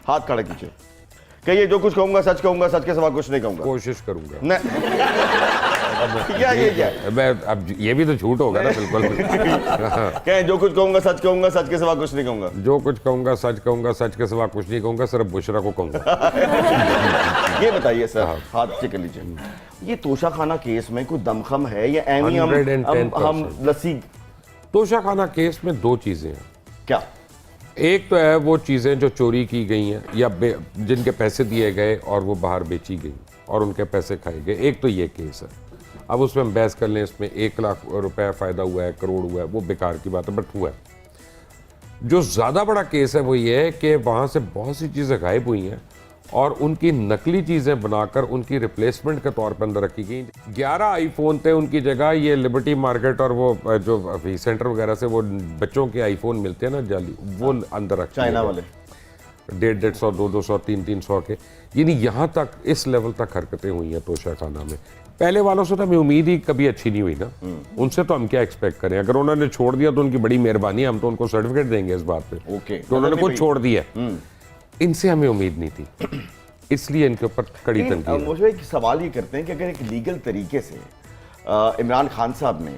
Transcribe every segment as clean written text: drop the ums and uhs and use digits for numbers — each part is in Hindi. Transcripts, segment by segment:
हाथ खड़ा कीजिए, कहिए जो कुछ कहूंगा सच कहूंगा, सच के सिवा कुछ नहीं कहूंगा। कोशिश करूंगा। क्या ये क्या है? मैं अब ये भी तो झूठ होगा ना, बिल्कुल। कहें जो कुछ कहूंगा सच कहूंगा, सच के सिवा कुछ नहीं कहूंगा। जो कुछ कहूंगा, सच के सिवा कुछ नहीं कहूंगा, सिर्फ बुशरा को कहूंगा। ये बताइए सर, हाथ चेक कर लीजिए, ये तोशा खाना केस में कोई दमखम है या एमी हम लस्सी? तोशा खाना केस में दो चीजें हैं। क्या? एक तो है वो चीजें जो चोरी की गई हैं या जिनके पैसे दिए गए और वो बाहर बेची गई और उनके पैसे खाए गए, एक तो ये केस है। अब उसमें हम बहस कर लें, इसमें 1 लाख रुपए फायदा हुआ है, करोड़ हुआ है, वो बेकार की बात है, बट हुआ है। जो ज्यादा बड़ा केस है वो ये है कि वहां से बहुत सी चीजें गायब हुई हैं और उनकी नकली चीजें बनाकर उनकी रिप्लेसमेंट के तौर पर अंदर रखी गई। 11 आईफोन थे, उनकी जगह ये लिबर्टी मार्केट और वो जो सेंटर वगैरह से वो बच्चों के आईफोन मिलते हैं ना जाली, वो अंदर रखे, चाइना वाले 150, 200, 300 के। यानी यहाँ तक इस लेवल तक हरकतें हुई हैं तोशा खाना में। पहले वालों से तो हमें उम्मीद ही कभी अच्छी नहीं हुई ना, उनसे तो हम क्या एक्सपेक्ट करें? अगर उन्होंने छोड़ दिया तो उनकी बड़ी मेहरबानी है, हम तो उनको सर्टिफिकेट देंगे इस बात पे। ओके, तो उन्होंने खुद छोड़ दिया, इनसे हमें उम्मीद नहीं थी, इसलिए इनके ऊपर कड़ी तनकीद। मुझे एक सवाल ये करते हैं कि अगर एक लीगल तरीके से इमरान खान साहब ने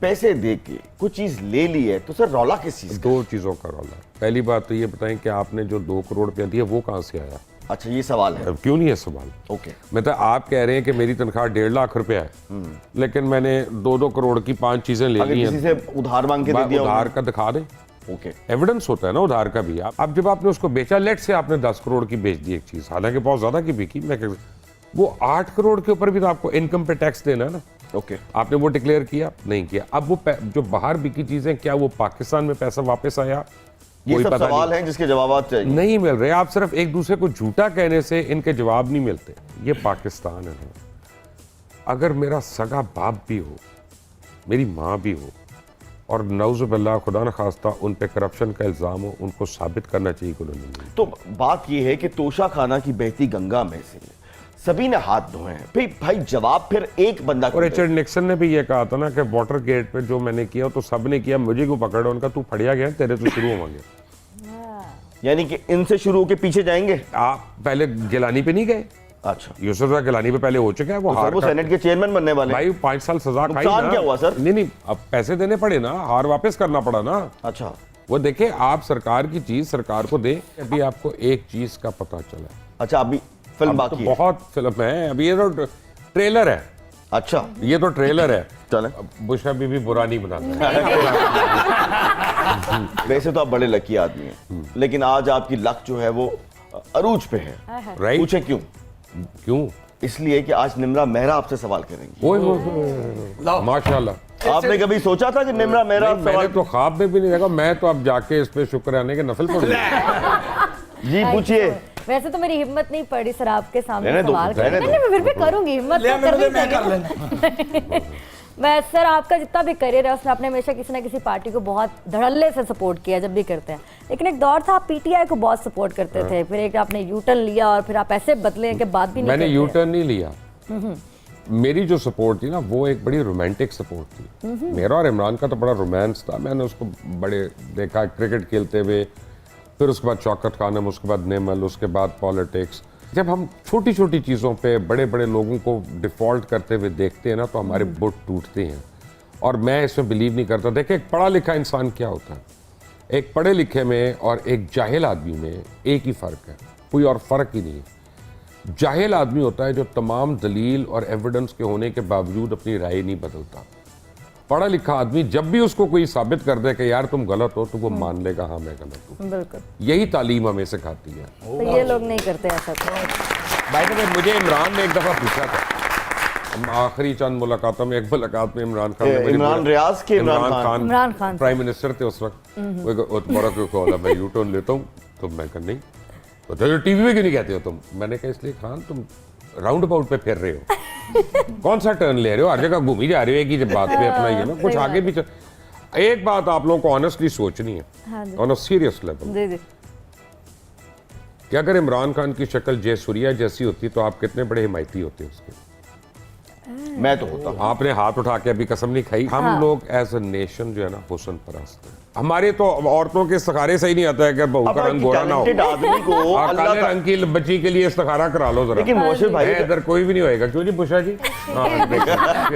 पैसे दे के कुछ चीज ले ली है तो सर रौला किस चीज? 2 चीजों का रौला। पहली बात तो ये बताएं कि आपने जो 2 करोड़ रुपया दिया वो कहाँ से आया? अच्छा, ये सवाल है। अब क्यों नहीं है सवाल? ओके, मतलब आप कह रहे हैं कि मेरी तनख्वाह 1.5 लाख रुपया है, लेकिन मैंने 2-2 करोड़ की 5 चीजें ले ली हैं। किसी से उधार मांग के दे दिया, उधार का दिखा दें। ओके, एविडेंस होता है ना उधार का भी। अब जब आपने उसको बेचा, लेट से आपने 10 करोड़ की बेच दी एक चीज, हालांकि बहुत ज्यादा की बिकी, मैं वो 8 करोड़ के ऊपर भी तो आपको इनकम पे टैक्स देना है ना। ओके, आपने वो डिक्लेयर किया नहीं किया। अब वो जो बाहर बिकी चीजें, क्या वो पाकिस्तान में पैसा वापस आया? ये सब सवाल हैं जिसके जवाब चाहिए, नहीं मिल रहे। आप सिर्फ एक दूसरे को झूठा कहने से इनके जवाब नहीं मिलते। ये पाकिस्तान है। अगर मेरा सगा बाप भी हो, मेरी माँ भी हो, और नौजुबिल्लाह खुदा न खास्ता उन पे करप्शन का इल्जाम हो, उनको साबित करना चाहिए कि उन्होंने नहीं। तो बात यह है कि तोशा खाना की बहती गंगा में से सभी ने हाथ धोए हैं। भाई जवाब फिर एक बंदा। और रिचर्ड निक्सन ने भी ये कहा था ना कि वाटर गेट पे जो मैंने किया तो सब ने किया, मुझे क्यों पकड़ो? उनका तू फड़िया गया, तेरे तो शुरू होंगे। यानी कि इनसे शुरू होकर पीछे जाएंगे। आप पहले गिलानी पे नहीं गए? अच्छा, यूसुफ गिलानी पे पहले हो चुका है, वो सेनेट के चेयरमैन बनने वाले। भाई 5 साल सजा खाई ना। क्या हुआ सर? नहीं, अब पैसे देने पड़े ना, हार वापस करना पड़ा ना। अच्छा, वो देखे आप सरकार की चीज सरकार को दे। अभी आपको एक चीज का पता चला। अच्छा, अभी फिल्म बाकी है? बहुत फिल्म है अभी, ये तो ट्रेलर है। अच्छा, ये तो ट्रेलर है। चले, बुश अभी भी बुरा नहीं बनाता। वैसे तो आप बड़े लकी आदमी हैं, लेकिन आज आपकी लक जो है वो अरूज पे है। राइट? पूछे क्यों? क्यों? इसलिए कि आज निम्रा मेहरा आपसे सवाल करेंगी। माशाल्लाह। आपने कभी सोचा था कि निम्रा मेहरा मैंने तो ख्वाब में भी नहीं देखा। मैं तो अब जाके इस पे शुक्राने के नफल पढ़ जी पूछिए। वैसे तो मेरी हिम्मत नहीं पड़ी सर आपके सामने सवाल करने। मैं फिर भी करूंगी, हिम्मत तो मैं सर आपका जितना भी करियर है उसमें आपने हमेशा किसी ना किसी पार्टी को बहुत धड़ल्ले से सपोर्ट किया जब भी करते हैं, लेकिन एक दौर था आप पीटीआई को बहुत सपोर्ट करते थे, फिर एक आपने यू टर्न लिया और फिर आप ऐसे बदले के बाद भी नहीं। मैंने यू टर्न नहीं लिया। मेरी जो सपोर्ट थी ना वो एक बड़ी रोमांटिक सपोर्ट थी। मेरा और इमरान का तो बड़ा रोमांस था। मैंने उसको बड़े देखा क्रिकेट खेलते हुए, फिर उसके बाद शौकत खानम, उसके बाद नेमल, उसके बाद पॉलिटिक्स। जब हम छोटी छोटी चीज़ों पे बड़े बड़े लोगों को डिफ़ॉल्ट करते हुए देखते हैं ना तो हमारे बुट टूटते हैं। और मैं इसमें बिलीव नहीं करता। देखिए, एक पढ़ा लिखा इंसान क्या होता है, एक पढ़े लिखे में और एक जाहिल आदमी में एक ही फ़र्क है, कोई और फ़र्क ही नहीं है। जाहिल आदमी होता है जो तमाम दलील और एविडेंस के होने के बावजूद अपनी राय नहीं बदलता। पढ़ा लिखा आदमी जब भी उसको कोई साबित कर दे कि यार तुम गलत हो तो वो मान लेगा हाँ मैं गलत हूँ। बिल्कुल, यही तालीम हमें सिखाती है। तो ये लोग नहीं करते ऐसा। भाई तो मुझे इमरान ने एक दफ़ा पूछा था, आखिरी चंद मुलाकातों में, एक मुलाकात में इमरान खान प्राइम मिनिस्टर थे उस वक्त। तुम्हारा क्यों कॉल है, मैं यू टर्न लेता हूँ। तो मैं कहा नहीं। तो टीवी में क्यों नहीं कहते हो तुम? मैंने कहा इसलिए खान तुम राउंड अबाउट पे फिर रहे हो, कौन सा टर्न ले रहे हो, हर जगह घूम ही जा रहे हो एक ही बात पे अपना। ये ना कुछ आगे भी एक बात आप लोगों को ऑनेस्टली सोचनी है, ऑन अ सीरियस लेवल, कि अगर इमरान खान की शक्ल जयसूर्या जैसी होती तो आप कितने बड़े हिमायती होते उसके। मैं तो होता। आपने हाथ उठा के अभी कसम नहीं खाई। हम लोग एज अ नेशन जो है ना हुस्न परस्त हैं। हमारे तो औरतों के इस्तिखारे से ही नहीं आता है कि बहू का रंग गोरा ना हो। talented आदमी को और अल्लाह काले का- रंग की बच्ची के लिए इस्तिखारा करा लो जरा। लेकिन मोशे भाई इधर कोई भी नहीं होएगा, क्यों जी बुशा जी? हाँ, देखो।